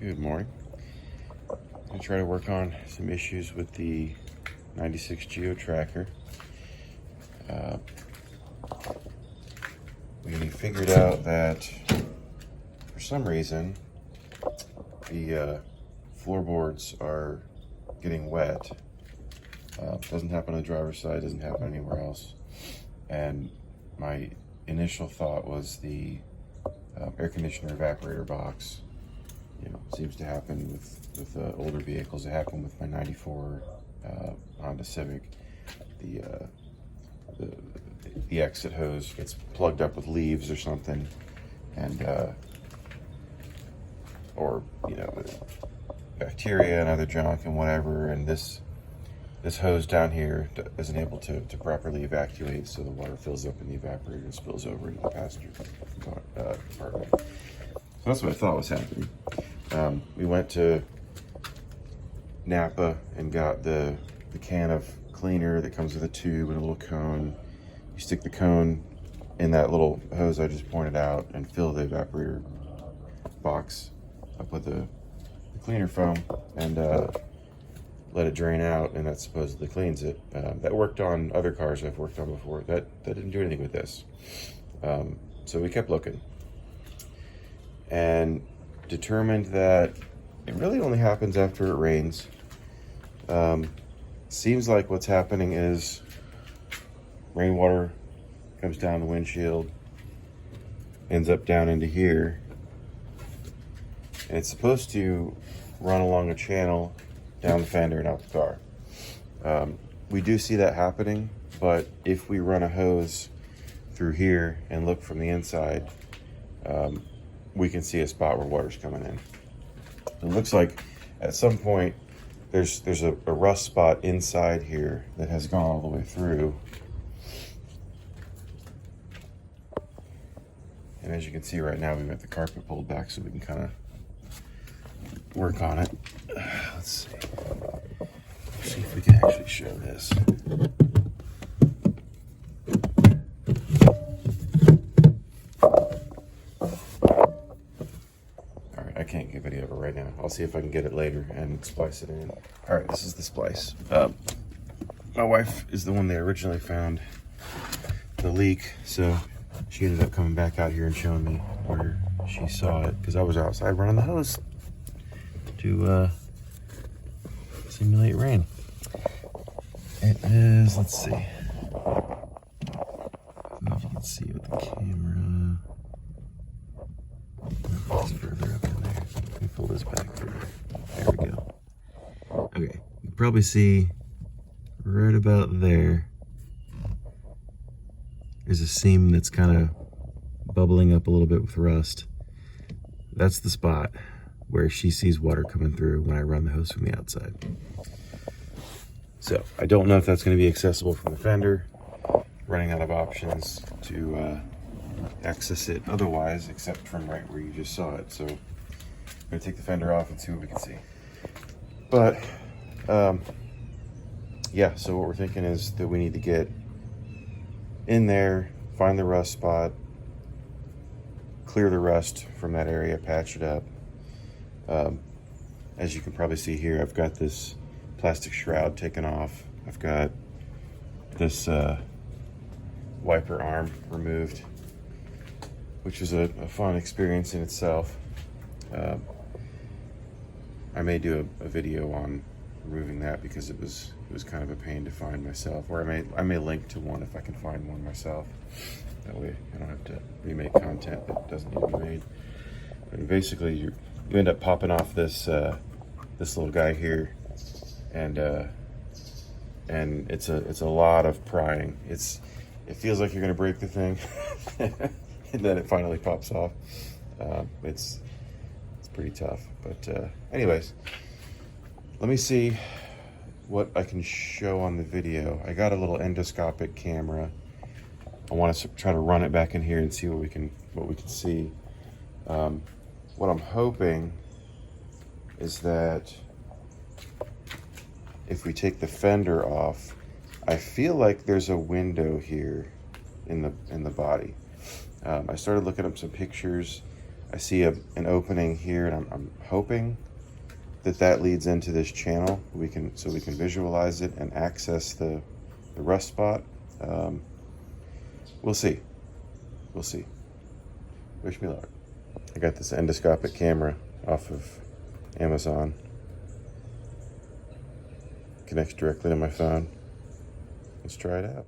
Good morning. I'm going to try to work on some issues with the 96 Geo Tracker. We figured out that for some reason the floorboards are getting wet. Doesn't happen on the driver's side, doesn't happen anywhere else. And my initial thought was the air conditioner evaporator box. Seems to happen with older vehicles. It happened with my 94 Honda Civic. The exit hose gets plugged up with leaves or something, and or bacteria and other junk and whatever. And this hose down here isn't able to properly evacuate, so the water fills up in the evaporator and spills over into the passenger compartment. So that's what I thought was happening. We went to Napa and got the can of cleaner that comes with a tube and a little cone. You stick the cone in that little hose I just pointed out and fill the evaporator box up with the cleaner foam and let it drain out, and that supposedly cleans it. That worked on other cars I've worked on before. That didn't do anything with this. So we kept looking and determined that it really only happens after it rains. Seems like what's happening is rainwater comes down the windshield, ends up down into here, and it's supposed to run along a channel down the fender and out the car. We do see that happening, but if we run a hose through here and look from the inside, we can see a spot where water's coming in. It looks like at some point there's a rust spot inside here that has gone all the way through. And as you can see right now, we've got the carpet pulled back so we can kind of work on it. Let's see if we can actually show this. I can't get video of it right now. I'll see if I can get it later and splice it in. All right, this is the splice. My wife is the one that originally found the leak, so she ended up coming back out here and showing me where she saw it, because I was outside running the hose to simulate rain. It is, let's see. I don't know if you can see it with the camera. It's further up in there. Let me pull this back through. There we go. Okay, you can probably see right about there. There's a seam that's kind of bubbling up a little bit with rust. That's the spot where she sees water coming through when I run the hose from the outside. So I don't know if that's going to be accessible from the fender. Running out of options to access it otherwise, except from right where you just saw it. So I'm gonna take the fender off and see what we can see. But yeah, so what we're thinking is that we need to get in there, find the rust spot, clear the rust from that area, patch it up. As you can probably see here, I've got this plastic shroud taken off. I've got this wiper arm removed, which is a fun experience in itself. I may do a video on removing that because it was kind of a pain to find myself, or I may link to one if I can find one myself. That way I don't have to remake content that doesn't need to be made. But basically you end up popping off this this little guy here, and it's a lot of prying. It feels like you're gonna break the thing. And then it finally pops off. It's pretty tough, but anyways, let me see what I can show on the video. I got a little endoscopic camera. I want to try to run it back in here and see what we can see. What I'm hoping is that if we take the fender off, I feel like there's a window here in the body. I started looking up some pictures I see an opening here, and I'm hoping that leads into this channel. So we can visualize it and access the rust spot. We'll see. We'll see. Wish me luck. I got this endoscopic camera off of Amazon. Connects directly to my phone. Let's try it out.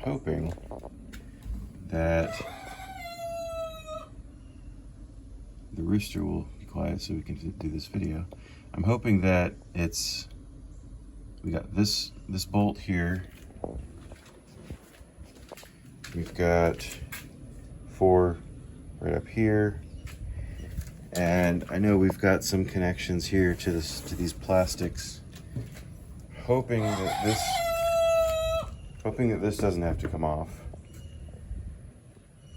Hoping that the rooster will be quiet so we can do this video. I'm hoping that we got this bolt here. We've got 4 right up here, and I know we've got some connections here to these plastics. Hoping that this doesn't have to come off.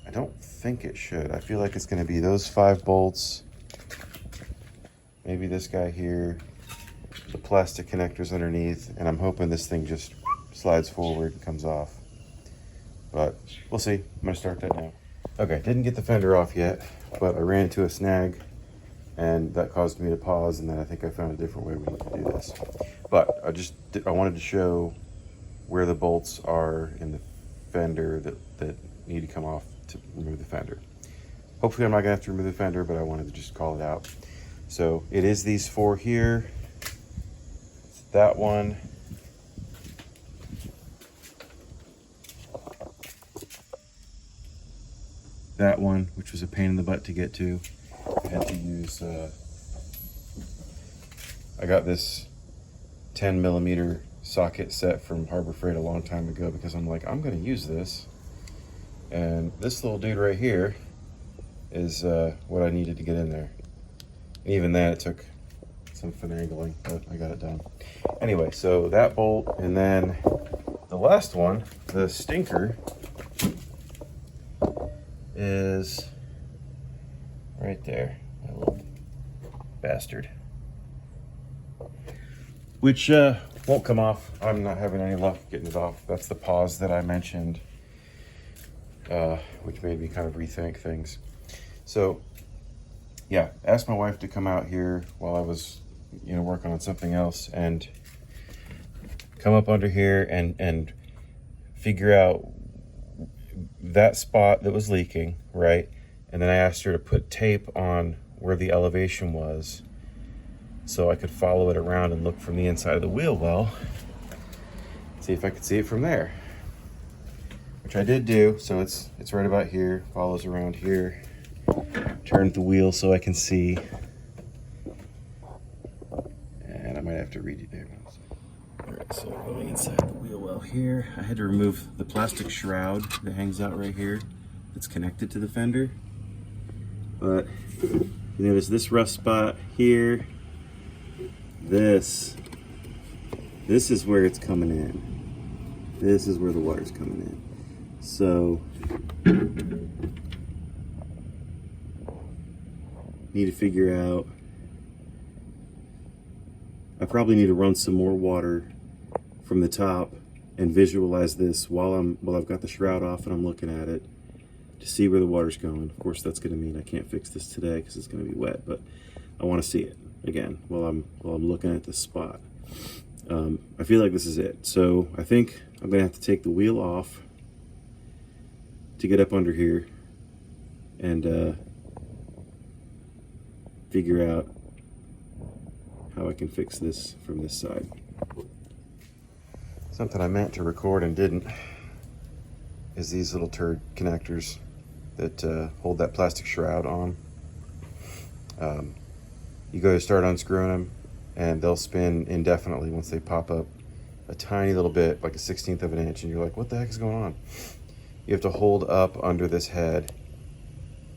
I don't think it should. I feel like it's going to be those 5 bolts, maybe this guy here, the plastic connectors underneath, and I'm hoping this thing just slides forward and comes off. But we'll see. I'm going to start that now. Okay, didn't get the fender off yet, but I ran into a snag, and that caused me to pause, and then I think I found a different way we need to do this. But I wanted to show where the bolts are in the fender that need to come off to remove the fender. Hopefully I'm not gonna have to remove the fender, but I wanted to just call it out. So it is these 4 here. It's that one. That one, which was a pain in the butt to get to. I had to use, I got this 10mm socket set from Harbor Freight a long time ago because I'm like, I'm gonna use this. And this little dude right here is what I needed to get in there. And even that, it took some finagling, but I got it done. Anyway, so that bolt, and then the last one, the stinker, is right there, that little bastard. Which won't come off. I'm not having any luck getting it off. That's the pause that I mentioned, which made me kind of rethink things. So yeah, asked my wife to come out here while I was, working on something else and come up under here and figure out that spot that was leaking, right? And then I asked her to put tape on where the elevation was so I could follow it around and look from the inside of the wheel well, see if I could see it from there, which I did do. So it's right about here, follows around here, turned the wheel so I can see, and I might have to read you there. All right. So going inside the wheel well here, I had to remove the plastic shroud that hangs out right here that's connected to the fender. But you notice this rust spot here, this is where it's coming in. This is where the water's coming in. So need to figure out, I probably need to run some more water from the top and visualize this while I've got the shroud off and I'm looking at it to see where the water's going. Of course, that's going to mean I can't fix this today because it's going to be wet, but I want to see it again while I'm looking at this spot. I feel like this is it. So I think I'm going to have to take the wheel off to get up under here and figure out how I can fix this from this side. Something I meant to record and didn't is these little turd connectors that hold that plastic shroud on. You go to start unscrewing them and they'll spin indefinitely once they pop up a tiny little bit, like a 1/16 of an inch, and you're like, what the heck is going on? You have to hold up under this head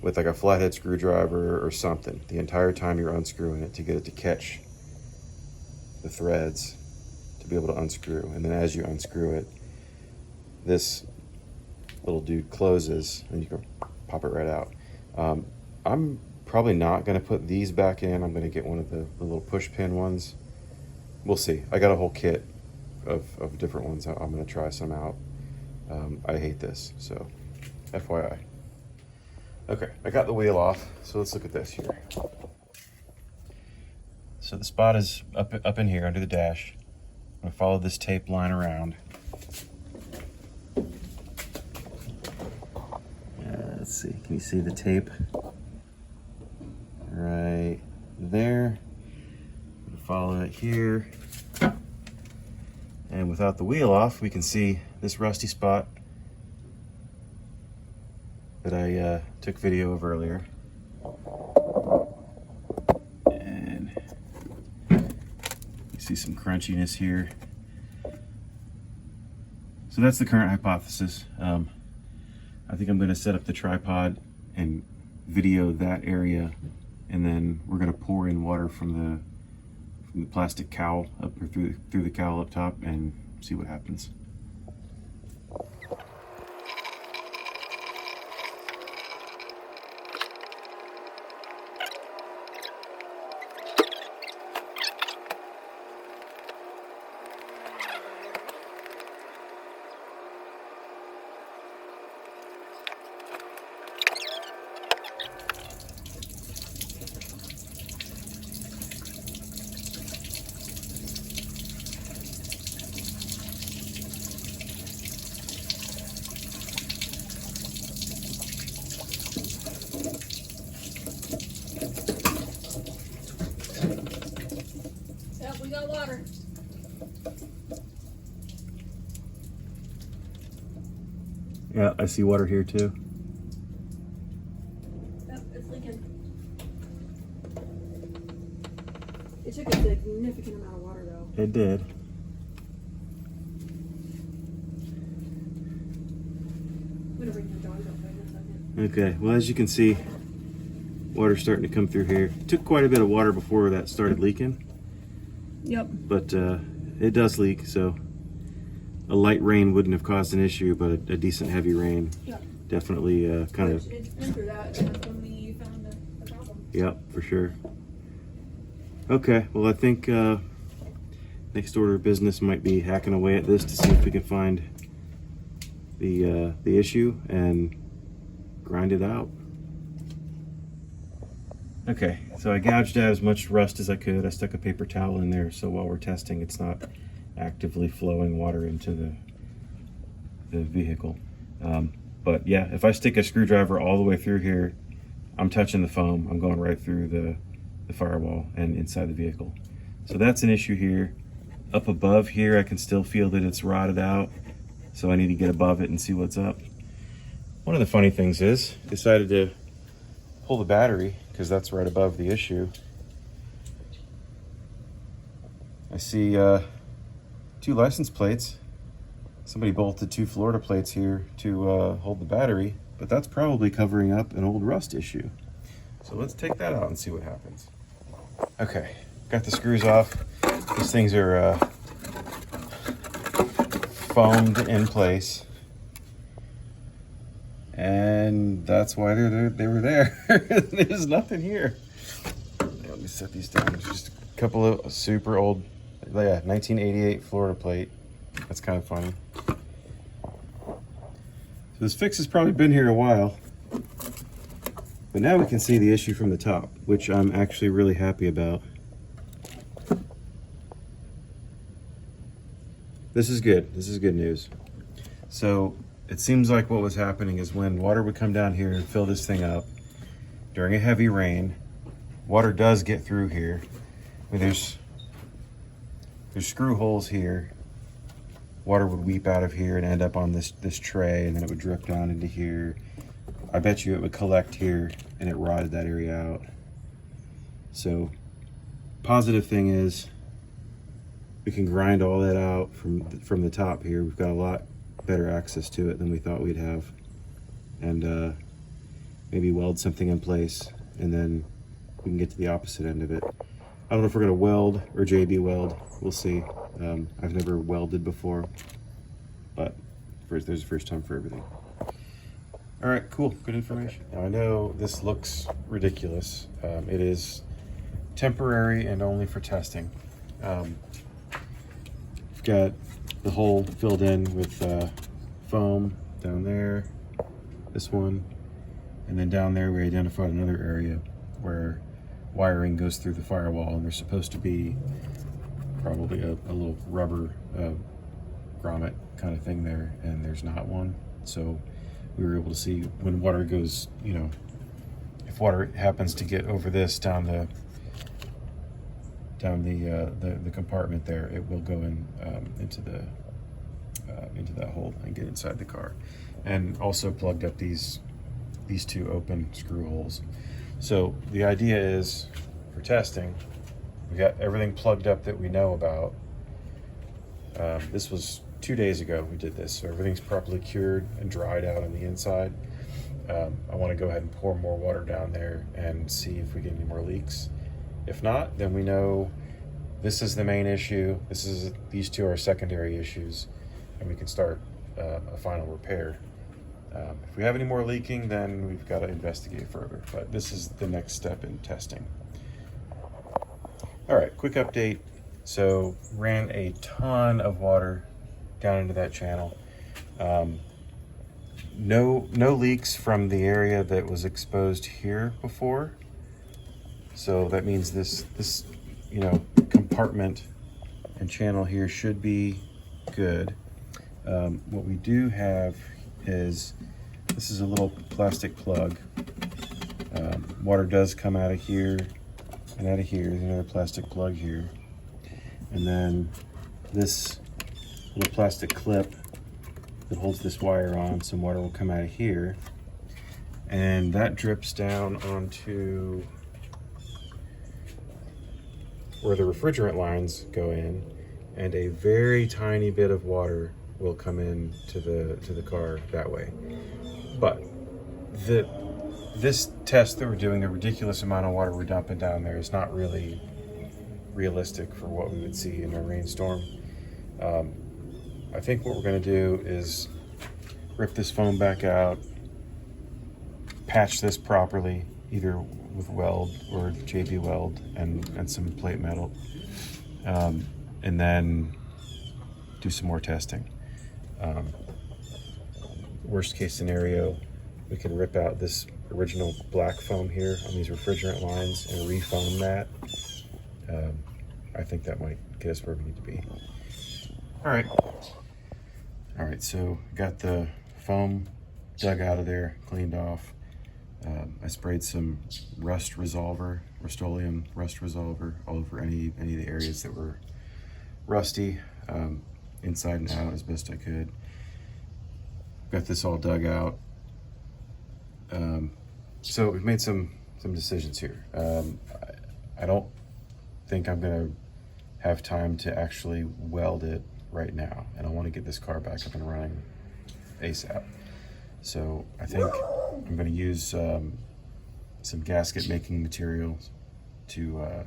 with like a flathead screwdriver or something the entire time you're unscrewing it to get it to catch the threads to be able to unscrew. And then as you unscrew it, this little dude closes and you can pop it right out. I'm probably not going to put these back in. I'm going to get one of the little push pin ones. We'll see. I got a whole kit of different ones. I'm going to try some out. I hate this, so FYI. Okay, I got the wheel off, so let's look at this here. So the spot is up in here under the dash. I'm going to follow this tape line around. Let's see, can you see the tape? Right there. Follow it here. And without the wheel off, we can see this rusty spot that I took video of earlier. And you see some crunchiness here. So that's the current hypothesis. I think I'm going to set up the tripod and video that area, and then we're going to pour in water from the plastic cowl up or through the cowl up top and see what happens. We got water. Yeah, I see water here too. Yep, it's leaking. It took a significant amount of water though. It did. I'm gonna bring the dogs outside in a second. Okay, well, as you can see, water's starting to come through here. It took quite a bit of water before that started leaking. Yep. But it does leak, so a light rain wouldn't have caused an issue, but a decent heavy rain definitely kind of... It's been through that, and that's when we found the problem. Yep, for sure. Okay, well, I think next order of business might be hacking away at this to see if we can find the issue and grind it out. Okay, so I gouged out as much rust as I could. I stuck a paper towel in there so while we're testing it's not actively flowing water into the vehicle. But yeah, if I stick a screwdriver all the way through here, I'm touching the foam. I'm going right through the firewall and inside the vehicle. So that's an issue here. Up above here, I can still feel that it's rotted out. So I need to get above it and see what's up. One of the funny things is, decided to pull the battery because that's right above the issue. I see 2 license plates. Somebody bolted 2 Florida plates here to hold the battery, but that's probably covering up an old rust issue. So let's take that out and see what happens. Okay, got the screws off. These things are foamed in place, and that's why they were there. There's nothing here. Let me set these down. There's just a couple of super old, yeah, 1988 Florida plate. That's kind of funny. So this fix has probably been here a while, but now we can see the issue from the top, which I'm actually really happy about. This is good. This is good news. So it seems like what was happening is when water would come down here and fill this thing up during a heavy rain, water does get through here. I mean, there's screw holes here. Water would weep out of here and end up on this tray, and then it would drip down into here. I bet you it would collect here and it rotted that area out. So positive thing is we can grind all that out from the top here. We've got a lot better access to it than we thought we'd have, and maybe weld something in place, and then we can get to the opposite end of it. I don't know if we're gonna weld or JB weld. We'll see. I've never welded before, but there's a first time for everything. All right, cool, good information. Now I know this looks ridiculous. It is temporary and only for testing. We've got the hole filled in with foam down there, this one, and then down there we identified another area where wiring goes through the firewall, and there's supposed to be probably a little rubber grommet kind of thing there, and there's not one. So we were able to see when water goes, you know, if water happens to get over this down the compartment there, it will go in into that hole and get inside the car. And also plugged up these 2 open screw holes. So the idea is, for testing, we got everything plugged up that we know about. This was 2 days ago we did this, so everything's properly cured and dried out on the inside. I want to go ahead and pour more water down there and see if we get any more leaks. If not, then we know this is the main issue. These 2 are secondary issues, and we can start a final repair. If we have any more leaking, then we've got to investigate further, but this is the next step in testing. All right, quick update. So ran a ton of water down into that channel. No leaks from the area that was exposed here before. So that means this compartment and channel here should be good. What we do have is, this is a little plastic plug. Water does come out of here and out of here. There's another plastic plug here. And then this little plastic clip that holds this wire on, some water will come out of here. And that drips down onto where the refrigerant lines go in, and a very tiny bit of water will come in to the car that way. But this test that we're doing, the ridiculous amount of water we're dumping down there, is not really realistic for what we would see in a rainstorm. I think what we're going to do is rip this foam back out, patch this properly, either with weld or JB weld and some plate metal, and then do some more testing. Worst case scenario, we can rip out this original black foam here on these refrigerant lines and refoam that. I think that might get us where we need to be. All right, so got the foam dug out of there, cleaned off. I sprayed some Rust-Oleum rust resolver all over any of the areas that were rusty, inside and out as best I could. Got this all dug out. So we've made some decisions here. I don't think I'm gonna have time to actually weld it right now, and I want to get this car back up and running ASAP. So I think I'm going to use some gasket making materials to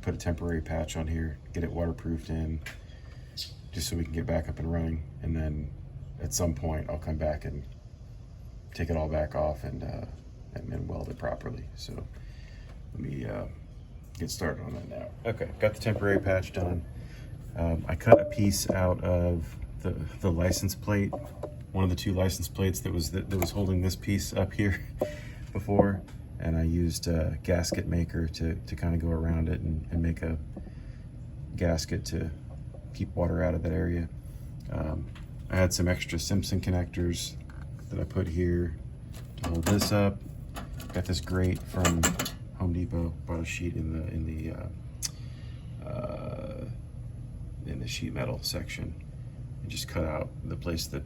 put a temporary patch on here, get it waterproofed in, just so we can get back up and running. And then at some point I'll come back and take it all back off and then weld it properly. So let me get started on that now. Okay, got the temporary patch done. I cut a piece out of the license plate, one of the two license plates that was holding this piece up here before, and I used a gasket maker to kind of go around it and make a gasket to keep water out of that area. I had some extra Simpson connectors that I put here to hold this up. Got this grate from Home Depot, bought a sheet in the sheet metal section, and just cut out the place that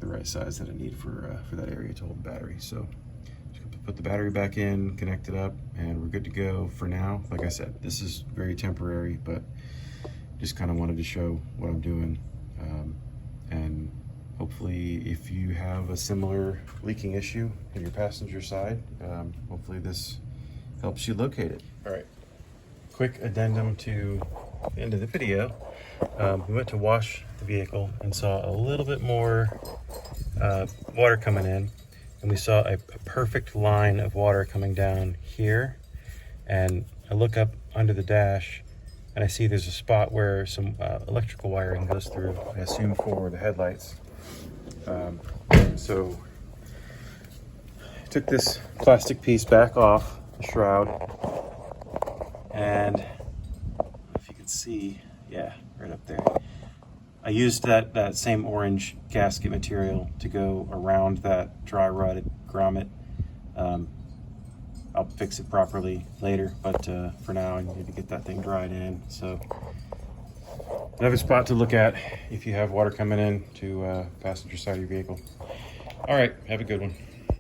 the right size that I need for that area to hold the battery. So just gonna put the battery back in, connect it up, and we're good to go for now. Like I said, this is very temporary, but just kind of wanted to show what I'm doing. And hopefully if you have a similar leaking issue in your passenger side, hopefully this helps you locate it. All right, quick addendum to the end of the video. We went to wash the vehicle and saw a little bit more water coming in, and we saw a perfect line of water coming down here. And I look up under the dash and I see there's a spot where some electrical wiring goes through, I assume for the headlights. So I took this plastic piece back off the shroud, and if you can see, yeah, right up there. I used that same orange gasket material to go around that dry rotted grommet. I'll fix it properly later, but for now I need to get that thing dried in. So another spot to look at if you have water coming in to passenger side of your vehicle. All right, have a good one.